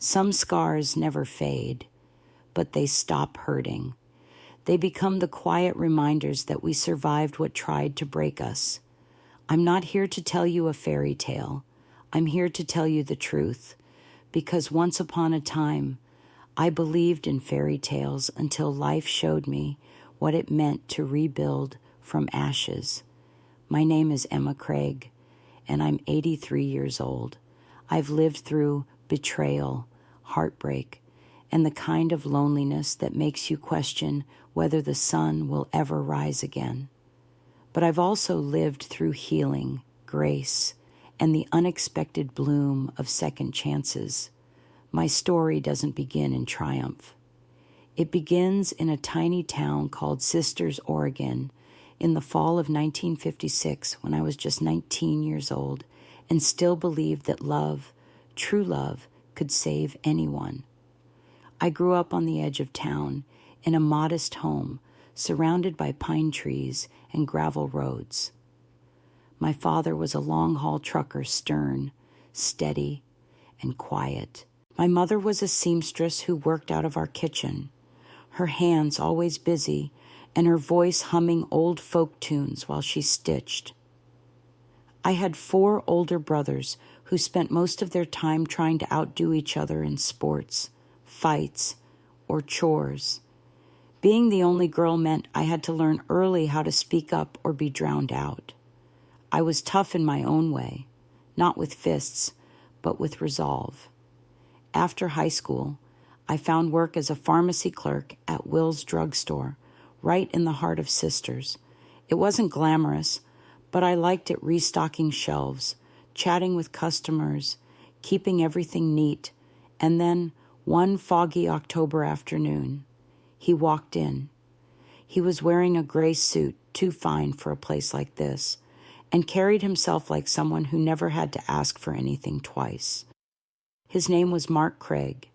Some scars never fade, but they stop hurting. They become the quiet reminders that we survived what tried to break us. I'm not here to tell you a fairy tale. I'm here to tell you the truth, because once upon a time, I believed in fairy tales until life showed me what it meant to rebuild from ashes. My name is Emma Craig, and I'm 83 years old. I've lived through betrayal, heartbreak, and the kind of loneliness that makes you question whether the sun will ever rise again. But I've also lived through healing, grace, and the unexpected bloom of second chances. My story doesn't begin in triumph. It begins in a tiny town called Sisters, Oregon, in the fall of 1956 when I was just 19 years old and still believed that love, true love, could save anyone. I grew up on the edge of town in a modest home surrounded by pine trees and gravel roads. My father was a long-haul trucker, stern, steady, and quiet. My mother was a seamstress who worked out of our kitchen, her hands always busy and her voice humming old folk tunes while she stitched. I had 4 older brothers who spent most of their time trying to outdo each other in sports, fights, or chores. Being the only girl meant I had to learn early how to speak up or be drowned out. I was tough in my own way, not with fists, but with resolve. After high school, I found work as a pharmacy clerk at Will's drugstore, right in the heart of Sisters. It wasn't glamorous, but I liked it restocking shelves, chatting with customers, keeping everything neat, and then one foggy October afternoon, he walked in. He was wearing a gray suit, too fine for a place like this, and carried himself like someone who never had to ask for anything twice. His name was Mark Craig.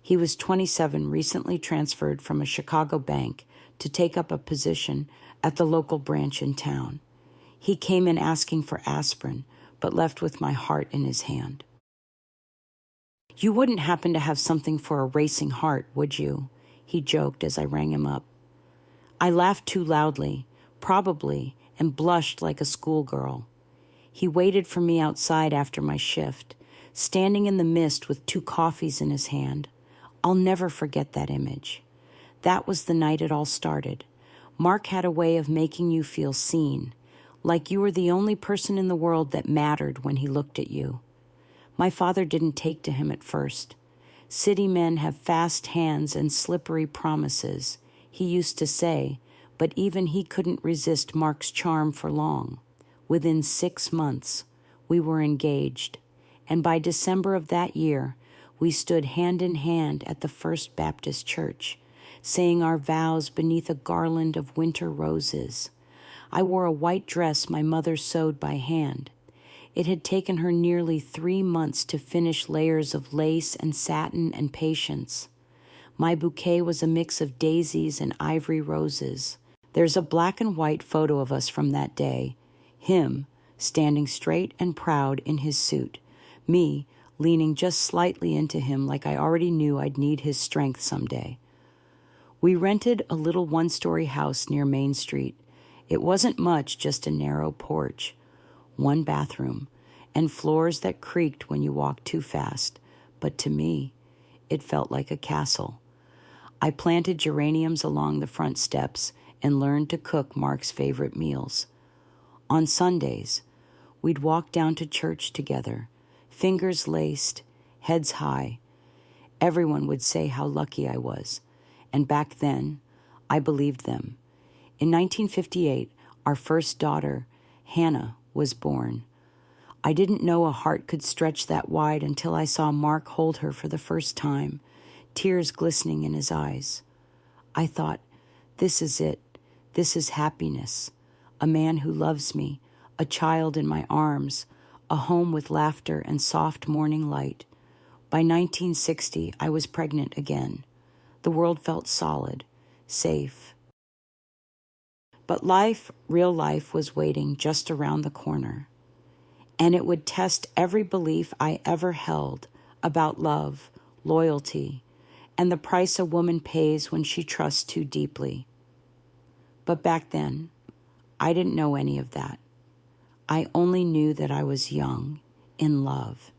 He was 27, recently transferred from a Chicago bank to take up a position at the local branch in town. He came in asking for aspirin, but left with my heart in his hand. "You wouldn't happen to have something for a racing heart, would you?" he joked as I rang him up. I laughed too loudly, probably, and blushed like a schoolgirl. He waited for me outside after my shift, standing in the mist with 2 coffees in his hand. I'll never forget that image. That was the night it all started. Mark had a way of making you feel seen, like you were the only person in the world that mattered when he looked at you. My father didn't take to him at first. City men have fast hands and slippery promises, he used to say, but even he couldn't resist Mark's charm for long. Within 6 months, we were engaged, and by December of that year, we stood hand in hand at the First Baptist Church, saying our vows beneath a garland of winter roses. I wore a white dress my mother sewed by hand. It had taken her nearly 3 months to finish layers of lace and satin and patience. My bouquet was a mix of daisies and ivory roses. There's a black and white photo of us from that day. Him, standing straight and proud in his suit. Me, leaning just slightly into him like I already knew I'd need his strength someday. We rented a little 1-story house near Main Street. It wasn't much, just a narrow porch, 1 bathroom, and floors that creaked when you walked too fast. But to me, it felt like a castle. I planted geraniums along the front steps and learned to cook Mark's favorite meals. On Sundays, we'd walk down to church together, fingers laced, heads high. Everyone would say how lucky I was, and back then, I believed them. In 1958, our first daughter, Hannah, was born. I didn't know a heart could stretch that wide until I saw Mark hold her for the first time, tears glistening in his eyes. I thought, this is it. This is happiness. A man who loves me, a child in my arms, a home with laughter and soft morning light. By 1960, I was pregnant again. The world felt solid, safe. But life, real life, was waiting just around the corner. And it would test every belief I ever held about love loyalty, and the price a woman pays when she trusts too deeply. But back then, I didn't know any of that. I only knew that I was young, in love,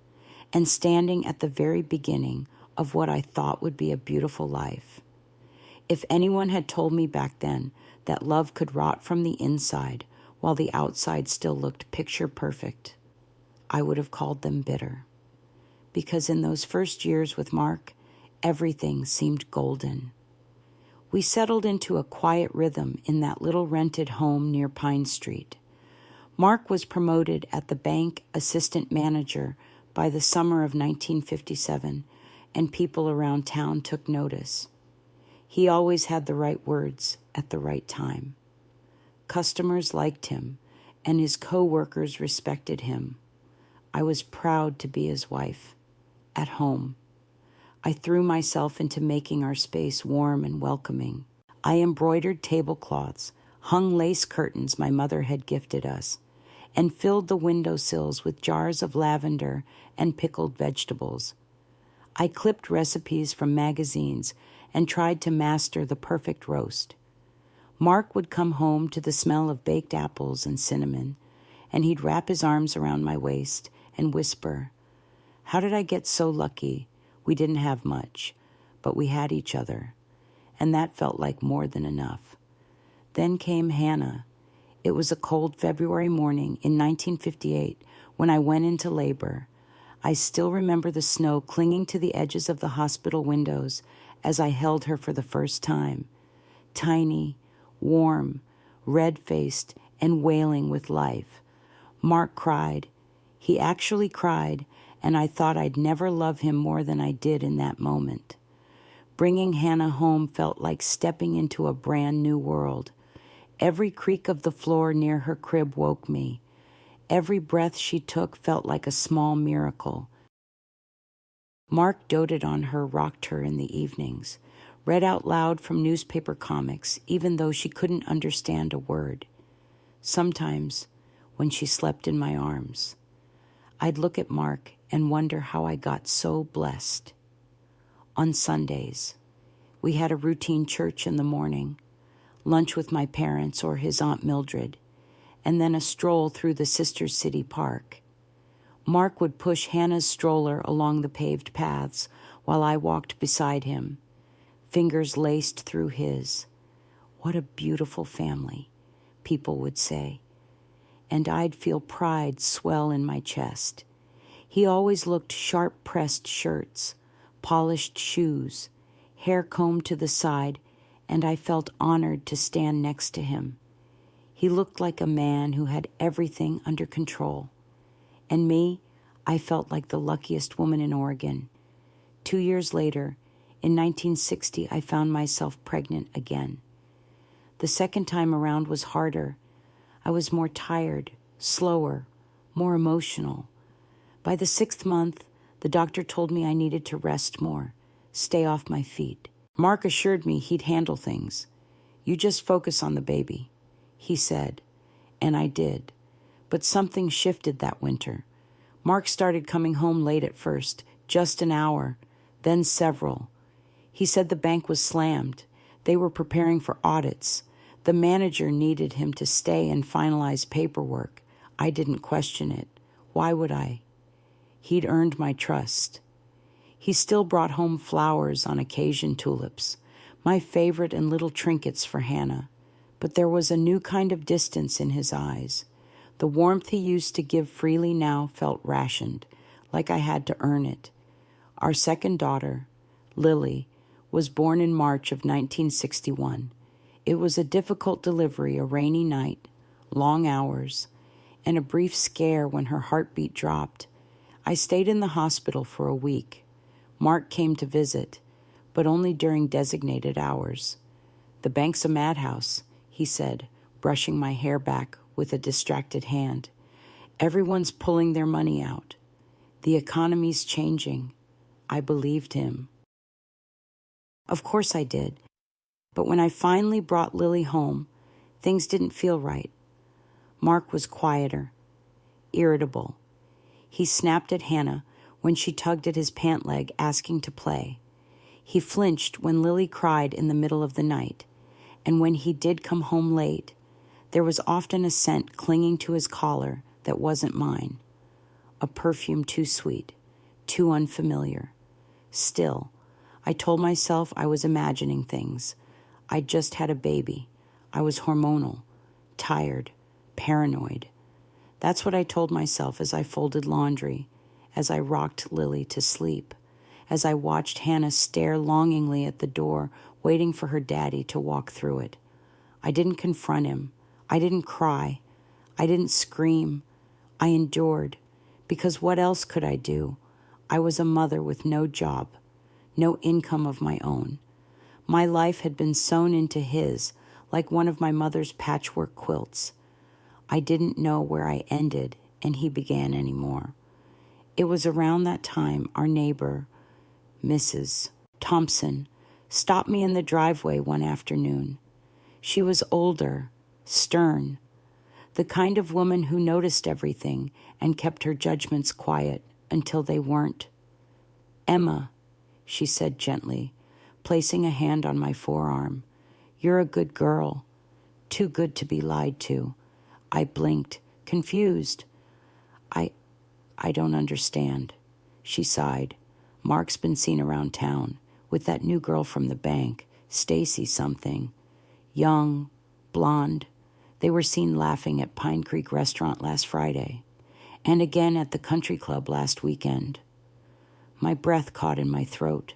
and standing at the very beginning of what I thought would be a beautiful life. If anyone had told me back then that love could rot from the inside while the outside still looked picture perfect, I would have called them bitter. Because in those first years with Mark, everything seemed golden. We settled into a quiet rhythm in that little rented home near Pine Street. Mark was promoted at the bank assistant manager by the summer of 1957, and people around town took notice. He always had the right words at the right time. Customers liked him, and his co-workers respected him. I was proud to be his wife, at home. I threw myself into making our space warm and welcoming. I embroidered tablecloths, hung lace curtains my mother had gifted us, and filled the windowsills with jars of lavender and pickled vegetables. I clipped recipes from magazines and tried to master the perfect roast. Mark would come home to the smell of baked apples and cinnamon, and he'd wrap his arms around my waist and whisper, "How did I get so lucky? We didn't have much, but we had each other." And that felt like more than enough. Then came Hannah. It was a cold February morning in 1958 when I went into labor. I still remember the snow clinging to the edges of the hospital windows as I held her for the first time. Tiny, warm, red-faced, and wailing with life. Mark cried. He actually cried, and I thought I'd never love him more than I did in that moment. Bringing Hannah home felt like stepping into a brand new world. Every creak of the floor near her crib woke me. Every breath she took felt like a small miracle. Mark doted on her, rocked her in the evenings, read out loud from newspaper comics, even though she couldn't understand a word. Sometimes, when she slept in my arms, I'd look at Mark and wonder how I got so blessed. On Sundays, we had a routine church in the morning, lunch with my parents or his Aunt Mildred, and then a stroll through the Sister City Park. Mark would push Hannah's stroller along the paved paths while I walked beside him, fingers laced through his. What a beautiful family, people would say. And I'd feel pride swell in my chest. He always looked sharp-pressed shirts, polished shoes, hair combed to the side, and I felt honored to stand next to him. He looked like a man who had everything under control. And me, I felt like the luckiest woman in Oregon. 2 years later, in 1960, I found myself pregnant again. The second time around was harder. I was more tired, slower, more emotional. By the 6th month, the doctor told me I needed to rest more, stay off my feet. Mark assured me he'd handle things. "You just focus on the baby," he said, and I did. But something shifted that winter. Mark started coming home late at first, just an hour, then several. He said the bank was slammed. They were preparing for audits. The manager needed him to stay and finalize paperwork. I didn't question it. Why would I? He'd earned my trust. He still brought home flowers, on occasion tulips, my favorite, and little trinkets for Hannah. But there was a new kind of distance in his eyes. The warmth he used to give freely now felt rationed, like I had to earn it. Our second daughter, Lily, was born in March of 1961. It was a difficult delivery, a rainy night, long hours, and a brief scare when her heartbeat dropped. I stayed in the hospital for a week. Mark came to visit, but only during designated hours. "The bank's a madhouse," he said, brushing my hair back with a distracted hand. "Everyone's pulling their money out. The economy's changing." I believed him. Of course I did. But when I finally brought Lily home, things didn't feel right. Mark was quieter, irritable. He snapped at Hannah when she tugged at his pant leg, asking to play. He flinched when Lily cried in the middle of the night, and when he did come home late, there was often a scent clinging to his collar that wasn't mine, a perfume too sweet, too unfamiliar. Still, I told myself I was imagining things. I'd just had a baby. I was hormonal, tired, paranoid. That's what I told myself as I folded laundry, as I rocked Lily to sleep, as I watched Hannah stare longingly at the door, waiting for her daddy to walk through it. I didn't confront him. I didn't cry. I didn't scream. I endured, because what else could I do? I was a mother with no job, no income of my own. My life had been sewn into his, like one of my mother's patchwork quilts. I didn't know where I ended and he began anymore. It was around that time our neighbor, Mrs. Thompson, stopped me in the driveway one afternoon. She was older, stern, the kind of woman who noticed everything and kept her judgments quiet until they weren't. "Emma," she said gently, placing a hand on my forearm, "you're a good girl. Too good to be lied to." I blinked, confused. I don't understand," she sighed. "Mark's been seen around town with that new girl from the bank, Stacy something. Young, blonde. They were seen laughing at Pine Creek Restaurant last Friday, and again at the country club last weekend." My breath caught in my throat.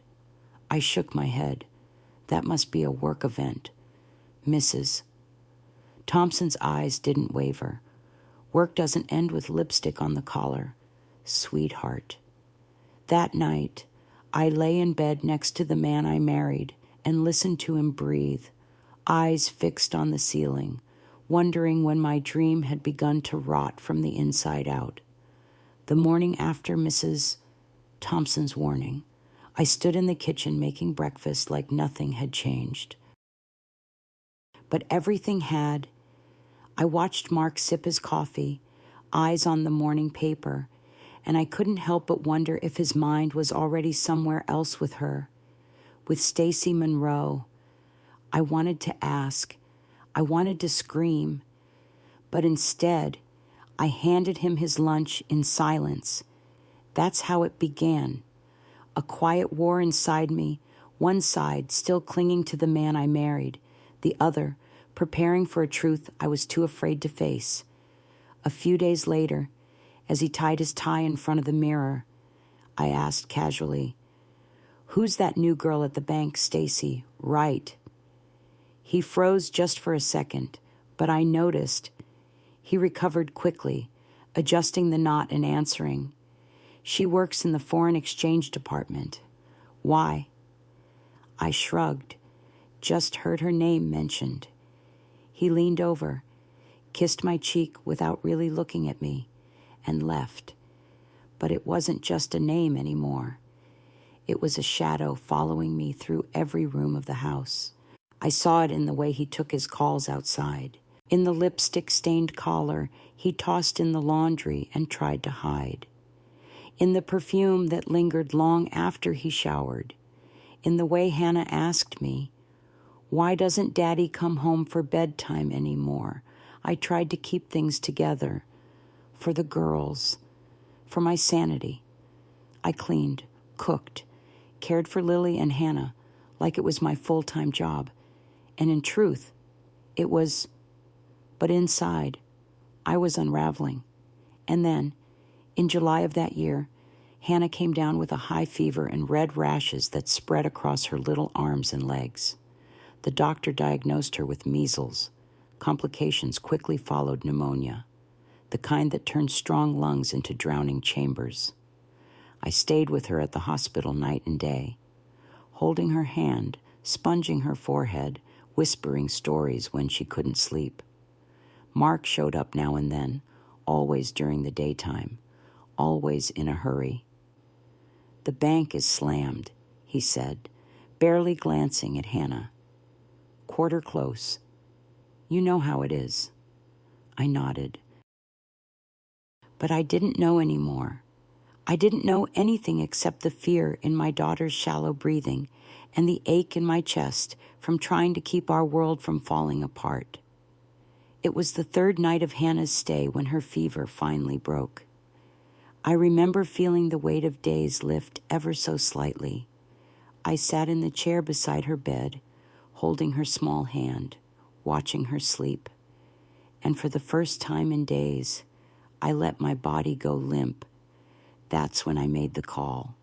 I shook my head. That must be a work event. "Mrs." Thompson's eyes didn't waver. "Work doesn't end with lipstick on the collar, sweetheart." That night, I lay in bed next to the man I married and listened to him breathe, eyes fixed on the ceiling, wondering when my dream had begun to rot from the inside out. The morning after Mrs. Thompson's warning, I stood in the kitchen making breakfast like nothing had changed. But everything had. I watched Mark sip his coffee, eyes on the morning paper, and I couldn't help but wonder if his mind was already somewhere else with her, with Stacy Monroe. I wanted to ask. I wanted to scream. But instead, I handed him his lunch in silence. That's how it began. A quiet war inside me, one side still clinging to the man I married, the other preparing for a truth I was too afraid to face. A few days later, as he tied his tie in front of the mirror, I asked casually, "Who's that new girl at the bank, Stacy?" "Right." He froze just for a second, but I noticed. He recovered quickly, adjusting the knot and answering, "She works in the foreign exchange department." "Why?" I shrugged, just heard her name mentioned. He leaned over, kissed my cheek without really looking at me, and left. But it wasn't just a name anymore. It was a shadow following me through every room of the house. I saw it in the way he took his calls outside, in the lipstick-stained collar he tossed in the laundry and tried to hide, in the perfume that lingered long after he showered, in the way Hannah asked me, "Why doesn't Daddy come home for bedtime anymore?" I tried to keep things together, for the girls, for my sanity. I cleaned, cooked, cared for Lily and Hannah like it was my full-time job. And in truth, it was. But inside, I was unraveling. And then, in July of that year, Hannah came down with a high fever and red rashes that spread across her little arms and legs. The doctor diagnosed her with measles. Complications quickly followed pneumonia, the kind that turns strong lungs into drowning chambers. I stayed with her at the hospital night and day, holding her hand, sponging her forehead, whispering stories when she couldn't sleep. Mark showed up now and then, always during the daytime, always in a hurry. "The bank is slammed," he said, barely glancing at Hannah. "Quarter close. You know how it is." I nodded. But I didn't know anymore. I didn't know anything except the fear in my daughter's shallow breathing and the ache in my chest from trying to keep our world from falling apart. It was the third night of Hannah's stay when her fever finally broke. I remember feeling the weight of days lift ever so slightly. I sat in the chair beside her bed, holding her small hand, watching her sleep. And for the first time in days, I let my body go limp. That's when I made the call.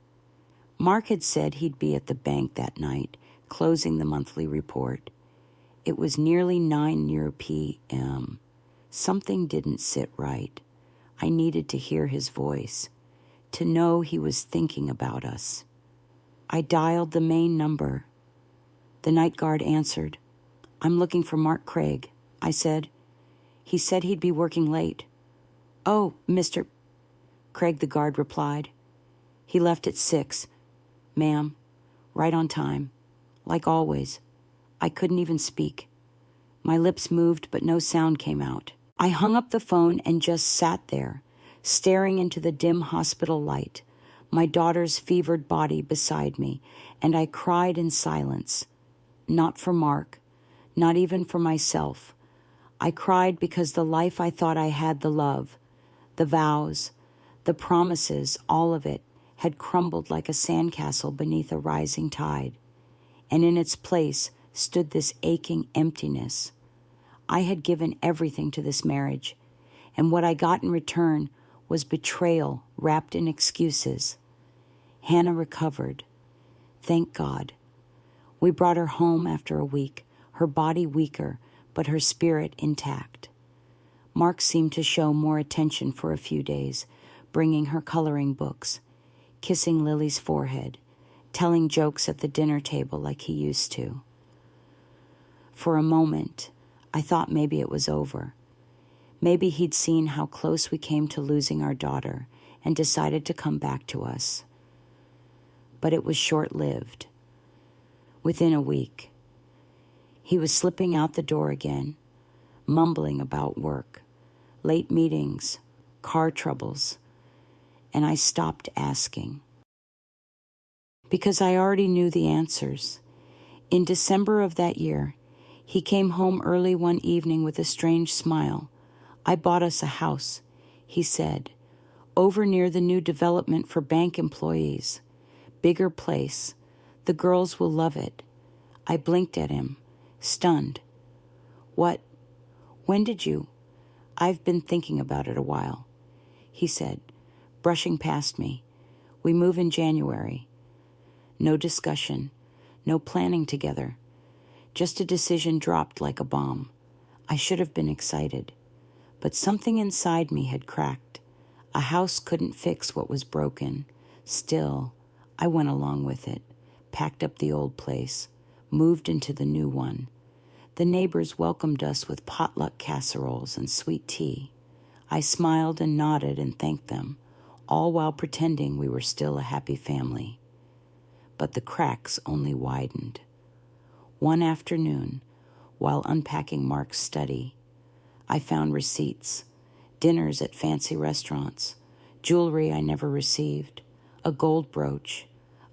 Mark had said he'd be at the bank that night, closing the monthly report. It was nearly 9 p.m. Something didn't sit right. I needed to hear his voice, to know he was thinking about us. I dialed the main number. The night guard answered. "I'm looking for Mark Craig," I said. "He said he'd be working late." "Oh, Mr. Craig," the guard replied. "He left at 6. Ma'am, right on time. Like always." I couldn't even speak. My lips moved, but no sound came out. I hung up the phone and just sat there, staring into the dim hospital light, my daughter's fevered body beside me, and I cried in silence. Not for Mark, not even for myself. I cried because the life I thought I had, the love, the vows, the promises, all of it, had crumbled like a sandcastle beneath a rising tide. And in its place stood this aching emptiness. I had given everything to this marriage, and what I got in return was betrayal wrapped in excuses. Hannah recovered. Thank God. We brought her home after a week, her body weaker, but her spirit intact. Mark seemed to show more attention for a few days, bringing her coloring books, kissing Lily's forehead, telling jokes at the dinner table like he used to. For a moment, I thought maybe it was over. Maybe he'd seen how close we came to losing our daughter and decided to come back to us. But it was short-lived. Within a week, he was slipping out the door again, mumbling about work, late meetings, car troubles, and I stopped asking. Because I already knew the answers. In December of that year, he came home early one evening with a strange smile. "I bought us a house," he said, "over near the new development for bank employees. Bigger place. The girls will love it." I blinked at him, stunned. "What? When did you?" "I've been thinking about it a while," he said, brushing past me. "We move in January." No discussion, no planning together. Just a decision dropped like a bomb. I should have been excited. But something inside me had cracked. A house couldn't fix what was broken. Still, I went along with it, packed up the old place, moved into the new one. The neighbors welcomed us with potluck casseroles and sweet tea. I smiled and nodded and thanked them, all while pretending we were still a happy family. But the cracks only widened. One afternoon, while unpacking Mark's study, I found receipts, dinners at fancy restaurants, jewelry I never received, a gold brooch,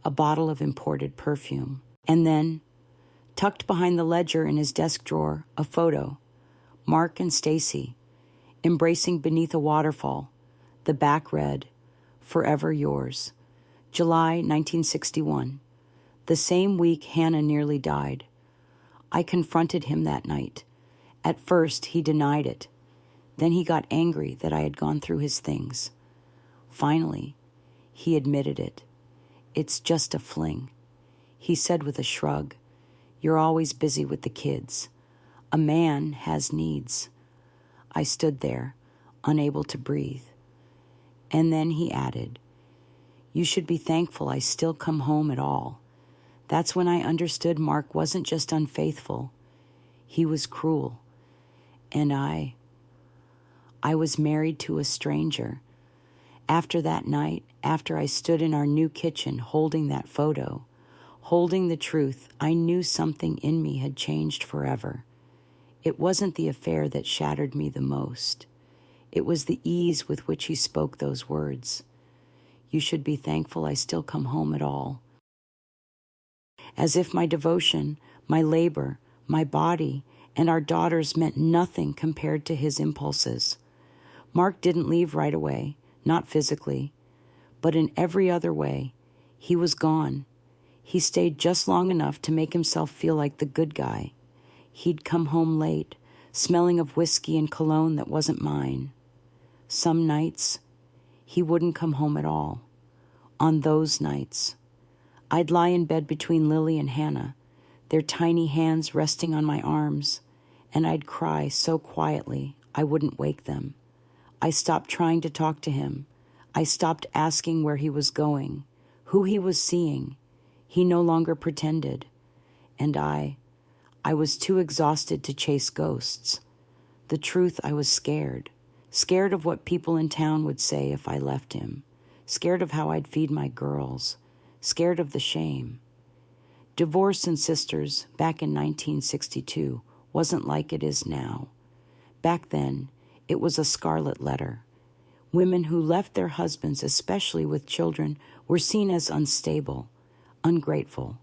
a bottle of imported perfume, and then, tucked behind the ledger in his desk drawer, a photo, Mark and Stacy, embracing beneath a waterfall. The back read, "Forever yours, July 1961, the same week Hannah nearly died." I confronted him that night. At first, he denied it. Then he got angry that I had gone through his things. Finally, he admitted it. "It's just a fling," he said with a shrug. "You're always busy with the kids. A man has needs." I stood there, unable to breathe. And then he added, "You should be thankful I still come home at all." That's when I understood Mark wasn't just unfaithful. He was cruel. And I was married to a stranger. After that night, after I stood in our new kitchen holding that photo, holding the truth, I knew something in me had changed forever. It wasn't the affair that shattered me the most. It was the ease with which he spoke those words. You should be thankful I still come home at all. As if my devotion, my labor, my body, and our daughters meant nothing compared to his impulses. Mark didn't leave right away, not physically, but in every other way. He was gone. He stayed just long enough to make himself feel like the good guy. He'd come home late, smelling of whiskey and cologne that wasn't mine. Some nights, he wouldn't come home at all. On those nights, I'd lie in bed between Lily and Hannah, their tiny hands resting on my arms, and I'd cry so quietly I wouldn't wake them. I stopped trying to talk to him. I stopped asking where he was going, who he was seeing. He no longer pretended. And I was too exhausted to chase ghosts. The truth, I was scared. Scared of what people in town would say if I left him. Scared of how I'd feed my girls. Scared of the shame. Divorce and sisters back in 1962 wasn't like it is now. Back then, it was a scarlet letter. Women who left their husbands, especially with children, were seen as unstable, ungrateful,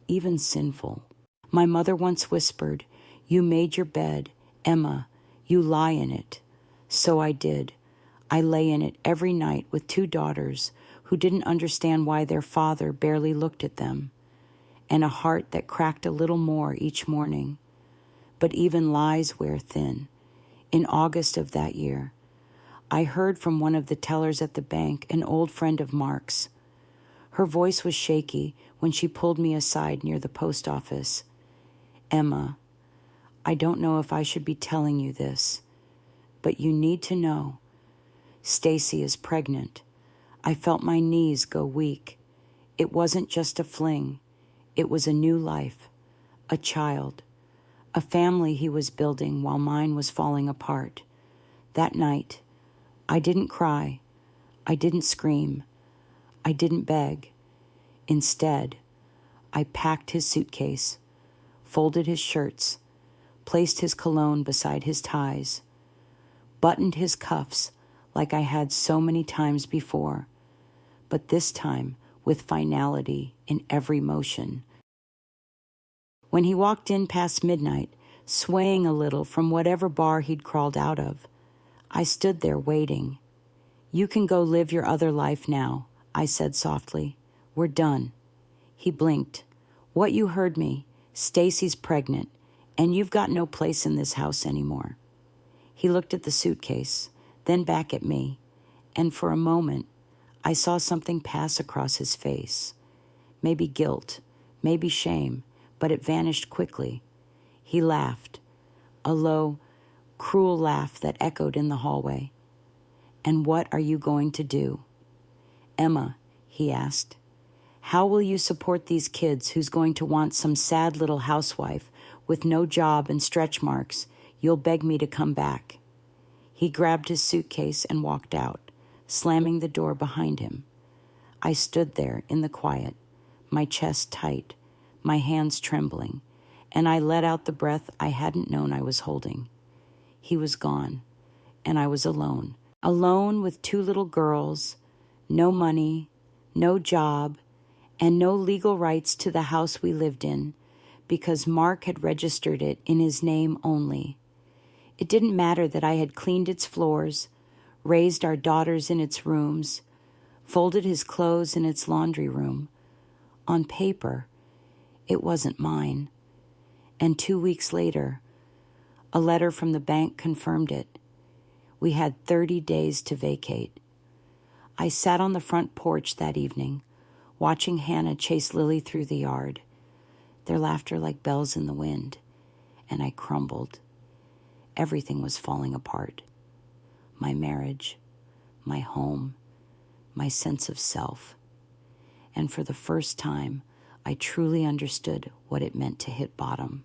even sinful. My mother once whispered, "You made your bed, Emma, you lie in it." So I did. I lay in it every night with two daughters who didn't understand why their father barely looked at them, and a heart that cracked a little more each morning. But even lies wear thin. In August of that year, I heard from one of the tellers at the bank, an old friend of Mark's. Her voice was shaky when she pulled me aside near the post office. "Emma, I don't know if I should be telling you this, but you need to know. Stacy is pregnant." I felt my knees go weak. It wasn't just a fling. It was a new life, a child, a family he was building while mine was falling apart. That night, I didn't cry. I didn't scream. I didn't beg. Instead, I packed his suitcase, folded his shirts, placed his cologne beside his ties, buttoned his cuffs like I had so many times before, but this time with finality in every motion. When he walked in past midnight, swaying a little from whatever bar he'd crawled out of, I stood there waiting. "You can go live your other life now," I said softly. "We're done." He blinked. "What you heard me. Stacy's pregnant, and you've got no place in this house anymore." He looked at the suitcase, then back at me, and for a moment, I saw something pass across his face. Maybe guilt, maybe shame, but it vanished quickly. He laughed, a low, cruel laugh that echoed in the hallway. "And what are you going to do?" "Emma," he asked, "how will you support these kids who's going to want some sad little housewife with no job and stretch marks? You'll beg me to come back." He grabbed his suitcase and walked out, slamming the door behind him. I stood there in the quiet, my chest tight, my hands trembling, and I let out the breath I hadn't known I was holding. He was gone, and I was alone. Alone with two little girls, no money, no job, and no legal rights to the house we lived in, because Mark had registered it in his name only. It didn't matter that I had cleaned its floors, raised our daughters in its rooms, folded his clothes in its laundry room. On paper, it wasn't mine. And 2 weeks later, a letter from the bank confirmed it. We had 30 days to vacate. I sat on the front porch that evening, watching Hannah chase Lily through the yard, their laughter like bells in the wind, and I crumbled. Everything was falling apart. My marriage, my home, my sense of self. And for the first time, I truly understood what it meant to hit bottom.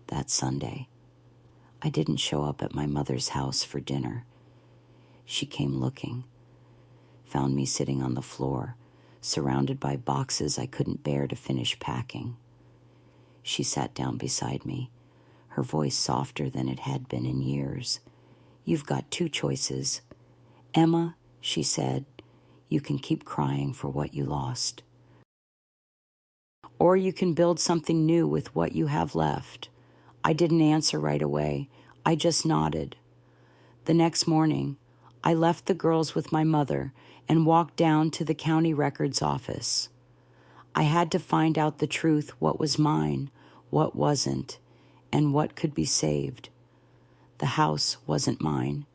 That Sunday, I didn't show up at my mother's house for dinner. She came looking, found me sitting on the floor, surrounded by boxes I couldn't bear to finish packing. She sat down beside me, her voice softer than it had been in years. "You've got two choices. Emma," she said, You can keep crying for what you lost. Or you can build something new with what you have left. I didn't answer right away. I just nodded. The next morning, I left the girls with my mother and walked down to the county records office. I had to find out the truth, what was mine, what wasn't, and what could be saved. The house wasn't mine.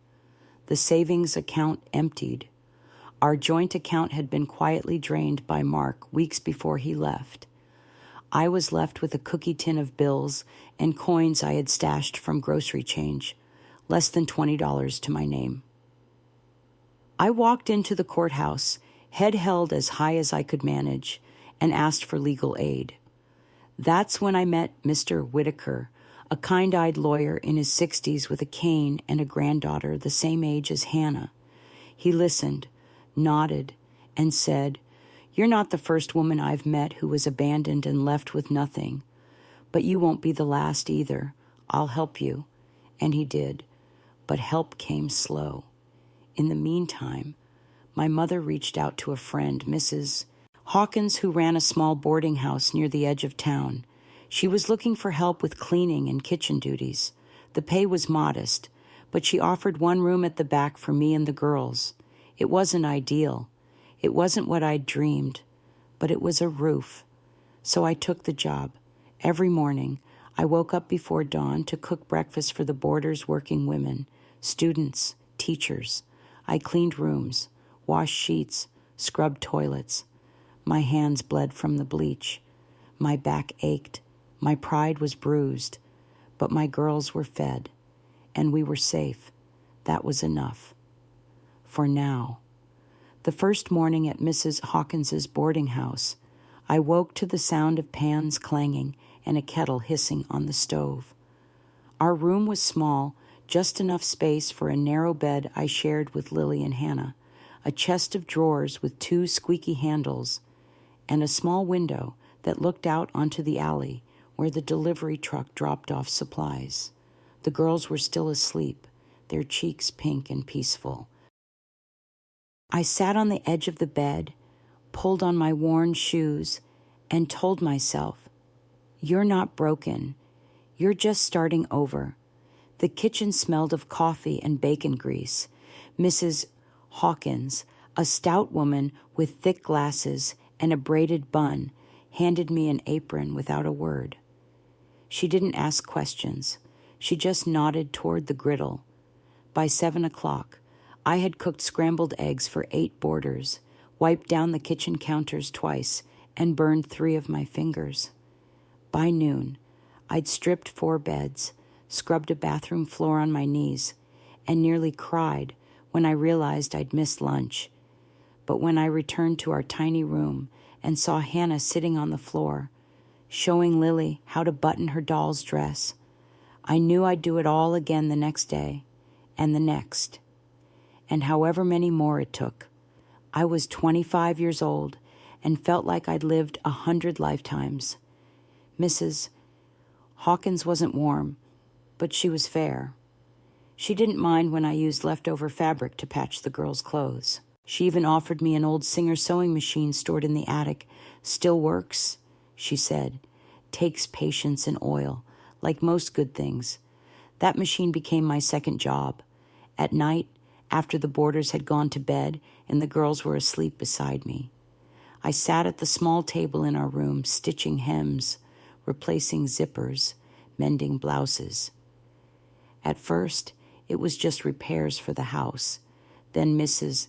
The savings account emptied. Our joint account had been quietly drained by Mark weeks before he left. I was left with a cookie tin of bills and coins I had stashed from grocery change, less than $20 to my name. I walked into the courthouse, head held as high as I could manage, and asked for legal aid. That's when I met Mr. Whitaker, a kind-eyed lawyer in his 60s with a cane and a granddaughter the same age as Hannah. He listened, nodded, and said, "You're not the first woman I've met who was abandoned and left with nothing, but you won't be the last either. I'll help you." And he did, but help came slow. In the meantime, my mother reached out to a friend, Mrs. Hawkins, who ran a small boarding house near the edge of town. She was looking for help with cleaning and kitchen duties. The pay was modest, but she offered one room at the back for me and the girls. It wasn't ideal. It wasn't what I'd dreamed, but it was a roof. So I took the job. Every morning, I woke up before dawn to cook breakfast for the boarders' working women, students, teachers. I cleaned rooms, washed sheets, scrubbed toilets. My hands bled from the bleach. My back ached. My pride was bruised. But my girls were fed, and we were safe. That was enough. For now. The first morning at Mrs. Hawkins's boarding house, I woke to the sound of pans clanging and a kettle hissing on the stove. Our room was small, just enough space for a narrow bed I shared with Lily and Hannah, a chest of drawers with 2 squeaky handles, and a small window that looked out onto the alley where the delivery truck dropped off supplies. The girls were still asleep, their cheeks pink and peaceful. I sat on the edge of the bed, pulled on my worn shoes, and told myself, "You're not broken. You're just starting over." The kitchen smelled of coffee and bacon grease. Mrs. Hawkins, a stout woman with thick glasses and a braided bun, handed me an apron without a word. She didn't ask questions. She just nodded toward the griddle. By 7 o'clock, I had cooked scrambled eggs for 8 boarders, wiped down the kitchen counters twice, and burned 3 of my fingers. By noon, I'd stripped 4 beds, scrubbed a bathroom floor on my knees, and nearly cried when I realized I'd missed lunch. But when I returned to our tiny room and saw Hannah sitting on the floor, showing Lily how to button her doll's dress, I knew I'd do it all again the next day, and the next, and however many more it took. I was 25 years old and felt like I'd lived 100 lifetimes. Mrs. Hawkins wasn't warm, but she was fair. She didn't mind when I used leftover fabric to patch the girls' clothes. She even offered me an old Singer sewing machine stored in the attic. "Still works," she said. "Takes patience and oil, like most good things." That machine became my second job. At night, after the boarders had gone to bed and the girls were asleep beside me, I sat at the small table in our room, stitching hems, replacing zippers, mending blouses. At first, it was just repairs for the house. Then Mrs.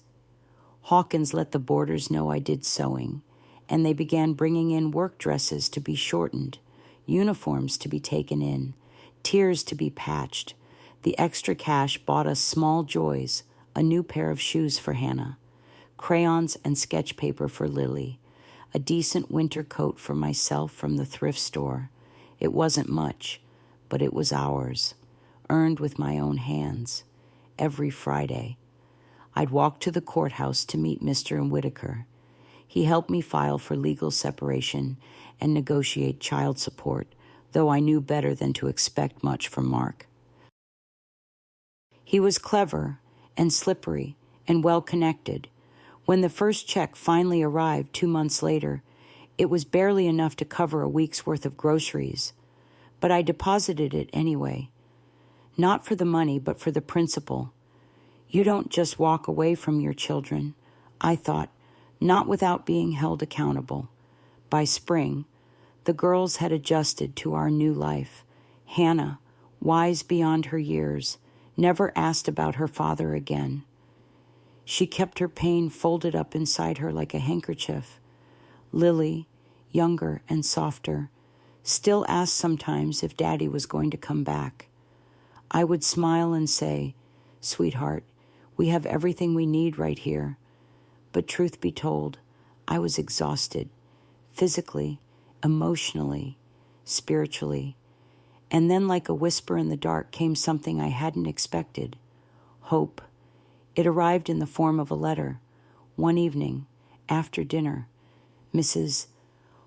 Hawkins let the boarders know I did sewing, and they began bringing in work dresses to be shortened, uniforms to be taken in, tears to be patched. The extra cash bought us small joys, a new pair of shoes for Hannah, crayons and sketch paper for Lily, a decent winter coat for myself from the thrift store. It wasn't much, but it was ours, earned with my own hands. Every Friday, I'd walk to the courthouse to meet Mr. Whitaker. He helped me file for legal separation and negotiate child support, though I knew better than to expect much from Mark. He was clever and slippery and well-connected. When the first check finally arrived 2 months later, it was barely enough to cover a week's worth of groceries, but I deposited it anyway. Not for the money, but for the principle. You don't just walk away from your children, I thought, not without being held accountable. By spring, the girls had adjusted to our new life. Hannah, wise beyond her years, never asked about her father again. She kept her pain folded up inside her like a handkerchief. Lily, younger and softer, still asked sometimes if Daddy was going to come back. I would smile and say, "Sweetheart, we have everything we need right here." But truth be told, I was exhausted, physically, emotionally, spiritually. And then like a whisper in the dark came something I hadn't expected. Hope. It arrived in the form of a letter. One evening, after dinner, Mrs.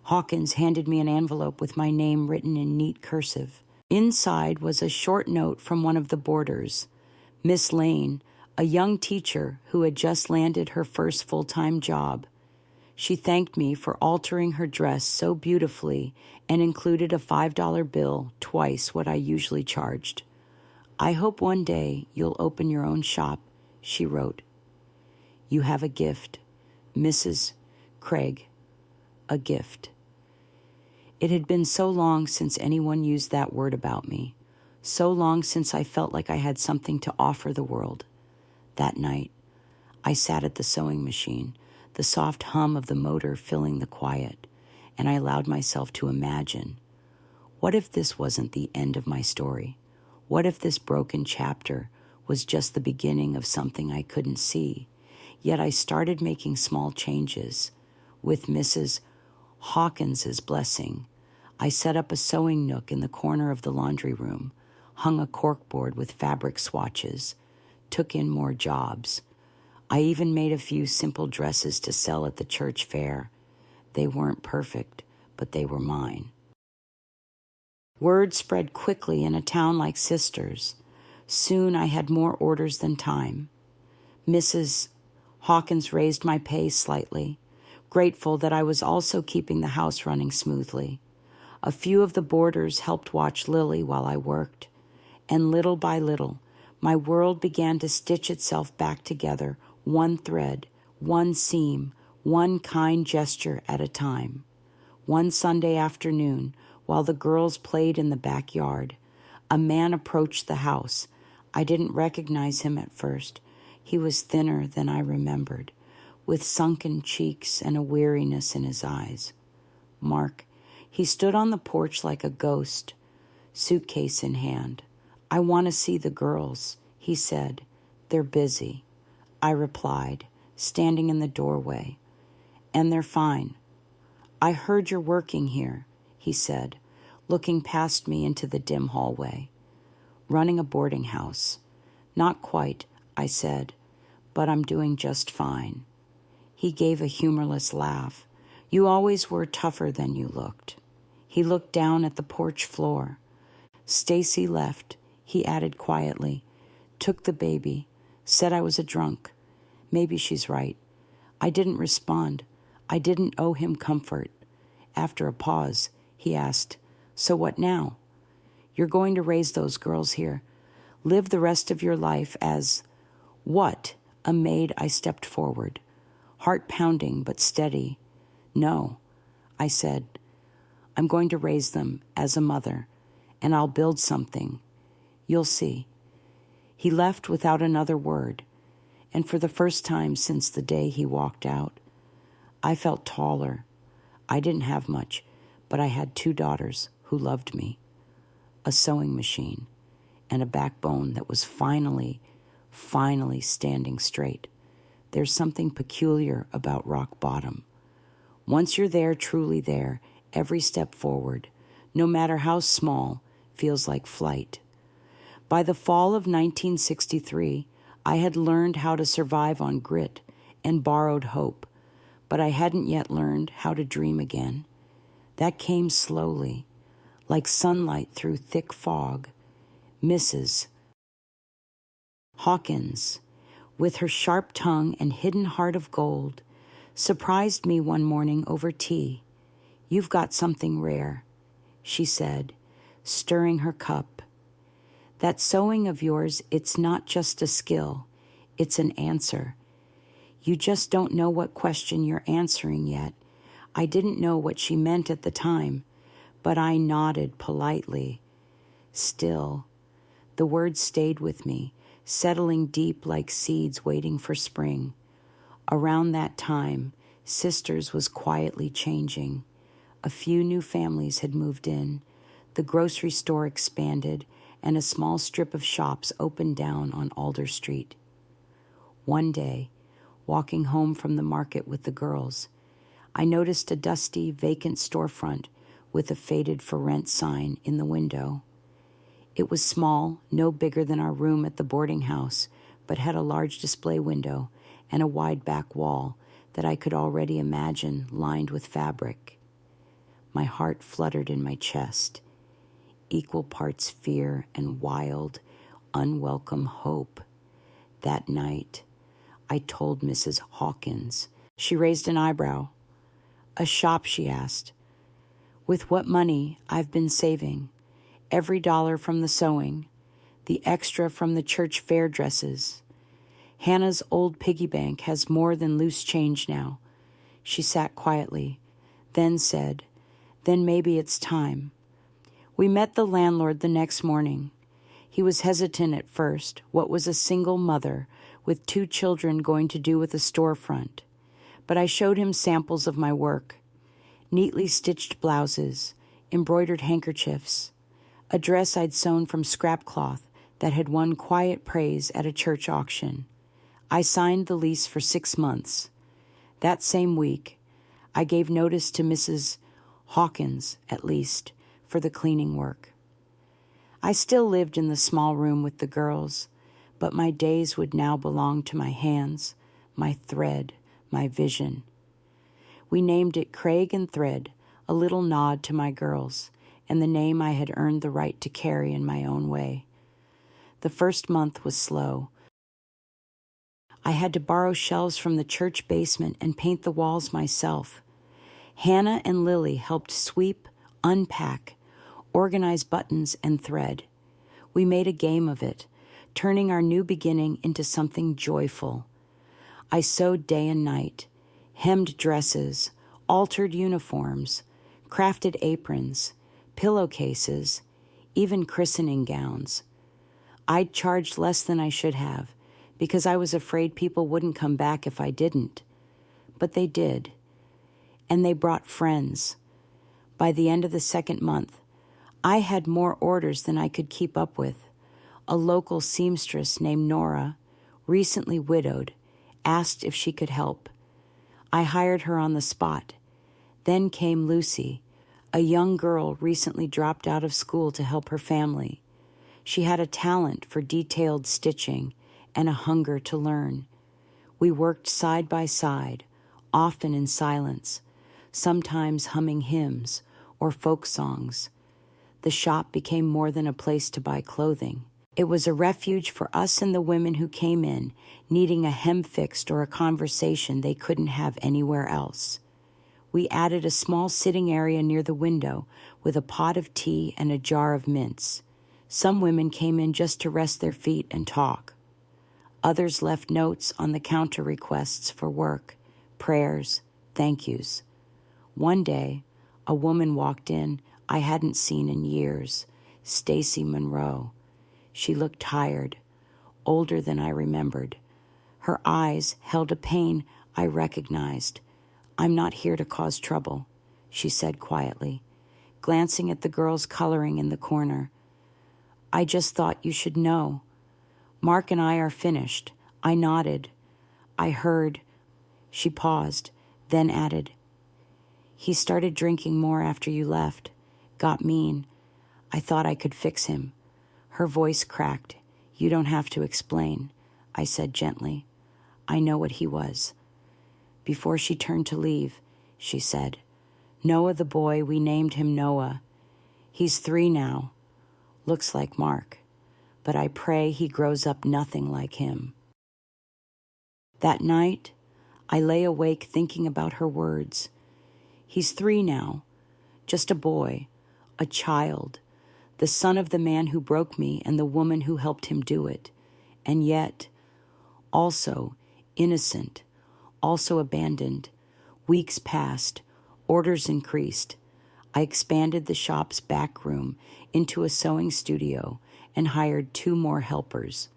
Hawkins handed me an envelope with my name written in neat cursive. Inside was a short note from one of the boarders, Miss Lane, a young teacher who had just landed her first full-time job. She thanked me for altering her dress so beautifully and included a $5 bill, twice what I usually charged. "I hope one day you'll open your own shop," she wrote. "You have a gift, Mrs. Craig, a gift." It had been so long since anyone used that word about me, so long since I felt like I had something to offer the world. That night, I sat at the sewing machine, the soft hum of the motor filling the quiet, and I allowed myself to imagine. What if this wasn't the end of my story? What if this broken chapter was just the beginning of something I couldn't see? Yet I started making small changes. With Mrs. Hawkins's blessing, I set up a sewing nook in the corner of the laundry room, hung a corkboard with fabric swatches, took in more jobs. I even made a few simple dresses to sell at the church fair. They weren't perfect, but they were mine. Word spread quickly in a town like Sisters. Soon I had more orders than time. Mrs. Hawkins raised my pay slightly, grateful that I was also keeping the house running smoothly. A few of the boarders helped watch Lily while I worked, and little by little, my world began to stitch itself back together, one thread, one seam, one kind gesture at a time. One Sunday afternoon, while the girls played in the backyard, a man approached the house. I didn't recognize him at first. He was thinner than I remembered, with sunken cheeks and a weariness in his eyes. Mark. He stood on the porch like a ghost, suitcase in hand. "I want to see the girls," he said. "They're busy," I replied, standing in the doorway. "And they're fine." "I heard you're working here," he said, looking past me into the dim hallway. "Running a boarding house." "Not quite," I said, "but I'm doing just fine." He gave a humorless laugh. "You always were tougher than you looked." He looked down at the porch floor. "Stacy left," he added quietly, "took the baby, said I was a drunk. Maybe she's right." I didn't respond. I didn't owe him comfort. After a pause, he asked, "So what now?" "You're going to raise those girls here. Live the rest of your life as—" "What?" A maid. I stepped forward, heart pounding but steady. "No," I said. "I'm going to raise them as a mother, and I'll build something. You'll see." He left without another word, and for the first time since the day he walked out, I felt taller. I didn't have much, but I had 2 daughters who loved me, a sewing machine, and a backbone that was finally standing straight. There's something peculiar about rock bottom. Once you're there, truly there, every step forward, no matter how small, feels like flight. By the fall of 1963, I had learned how to survive on grit and borrowed hope, but I hadn't yet learned how to dream again. That came slowly, like sunlight through thick fog. Mrs. Hawkins, with her sharp tongue and hidden heart of gold, surprised me one morning over tea. "You've got something rare," she said, stirring her cup. "That sewing of yours, it's not just a skill, it's an answer. You just don't know what question you're answering yet." I didn't know what she meant at the time, but I nodded politely. Still, the words stayed with me, settling deep like seeds waiting for spring. Around that time, Sisters was quietly changing. A few new families had moved in. The grocery store expanded, and a small strip of shops opened down on Alder Street. One day, walking home from the market with the girls, I noticed a dusty, vacant storefront with a faded for rent sign in the window. It was small, no bigger than our room at the boarding house, but had a large display window and a wide back wall that I could already imagine lined with fabric. My heart fluttered in my chest, equal parts fear and wild, unwelcome hope. That night, I told Mrs. Hawkins. She raised an eyebrow. "A shop," she asked. "With what money I've been saving, every dollar from the sewing, the extra from the church fair dresses. Hannah's old piggy bank has more than loose change now." She sat quietly, then said, "Then maybe it's time." We met the landlord the next morning. He was hesitant at first, what was a single mother with 2 children going to do with a storefront. But I showed him samples of my work: neatly stitched blouses, embroidered handkerchiefs, a dress I'd sewn from scrap cloth that had won quiet praise at a church auction. I signed the lease for 6 months. That same week, I gave notice to Mrs. Hawkins, at least, for the cleaning work. I still lived in the small room with the girls, but my days would now belong to my hands, my thread, my vision. We named it Craig and Thread, a little nod to my girls, and the name I had earned the right to carry in my own way. The first month was slow. I had to borrow shelves from the church basement and paint the walls myself. Hannah and Lily helped sweep, unpack, organize buttons and thread. We made a game of it, turning our new beginning into something joyful. I sewed day and night, hemmed dresses, altered uniforms, crafted aprons, pillowcases, even christening gowns. I'd charged less than I should have, because I was afraid people wouldn't come back if I didn't. But they did. And they brought friends. By the end of the second month, I had more orders than I could keep up with. A local seamstress named Nora, recently widowed, asked if she could help. I hired her on the spot. Then came Lucy, a young girl recently dropped out of school to help her family. She had a talent for detailed stitching and a hunger to learn. We worked side by side, often in silence, sometimes humming hymns or folk songs. The shop became more than a place to buy clothing. It was a refuge for us and the women who came in, needing a hem fixed or a conversation they couldn't have anywhere else. We added a small sitting area near the window with a pot of tea and a jar of mints. Some women came in just to rest their feet and talk. Others left notes on the counter requests for work, prayers, thank yous. One day, a woman walked in I hadn't seen in years, Stacy Monroe. She looked tired, older than I remembered. Her eyes held a pain I recognized. "I'm not here to cause trouble," she said quietly, glancing at the girls coloring in the corner. "I just thought you should know. Mark and I are finished." I nodded. I heard. She paused, then added, "He started drinking more after you left. Got mean. I thought I could fix him." Her voice cracked. "You don't have to explain," I said gently. "I know what he was." Before she turned to leave, she said, "Noah the boy, we named him Noah. He's 3 now. Looks like Mark. But I pray he grows up nothing like him." That night, I lay awake thinking about her words. He's 3 now, just a boy, a child, the son of the man who broke me and the woman who helped him do it, and yet, also innocent, also abandoned. Weeks passed, orders increased. I expanded the shop's back room into a sewing studio and hired 2 more helpers.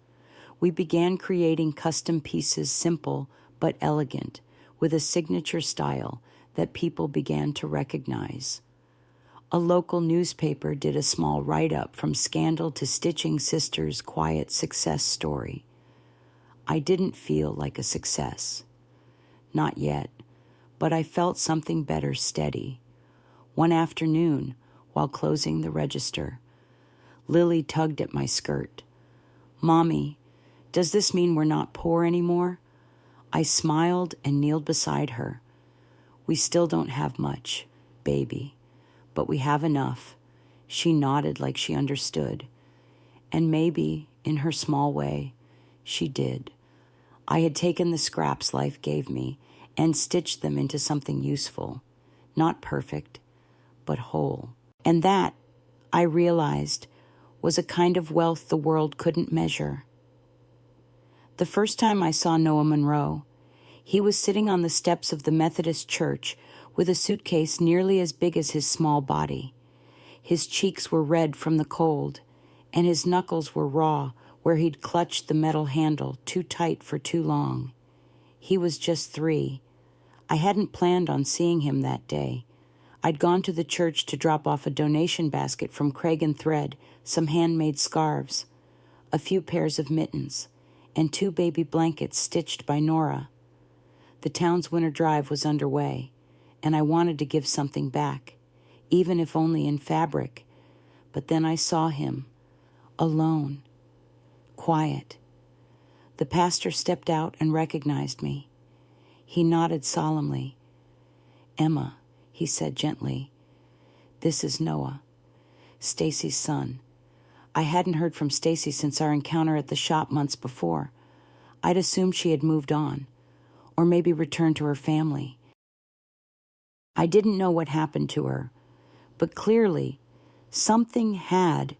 We began creating custom pieces, simple but elegant, with a signature style that people began to recognize. A local newspaper did a small write-up from scandal to Stitching Sisters' quiet success story. I didn't feel like a success. Not yet, but I felt something better steady. One afternoon, while closing the register, Lily tugged at my skirt. "Mommy, does this mean we're not poor anymore?" I smiled and kneeled beside her. "We still don't have much, baby, but we have enough." She nodded like she understood. And maybe, in her small way, she did. I had taken the scraps life gave me and stitched them into something useful. Not perfect, but whole. And that, I realized, was a kind of wealth the world couldn't measure. The first time I saw Noah Monroe, he was sitting on the steps of the Methodist church with a suitcase nearly as big as his small body. His cheeks were red from the cold, and his knuckles were raw where he'd clutched the metal handle too tight for too long. He was just 3. I hadn't planned on seeing him that day. I'd gone to the church to drop off a donation basket from Craig and Thread, some handmade scarves, a few pairs of mittens, and 2 baby blankets stitched by Nora. The town's winter drive was underway, and I wanted to give something back, even if only in fabric. But then I saw him, alone, quiet. The pastor stepped out and recognized me. He nodded solemnly. "Emma," he said gently, "this is Noah, Stacy's son." I hadn't heard from Stacy since our encounter at the shop months before. I'd assumed she had moved on, or maybe returned to her family. I didn't know what happened to her, but clearly something had.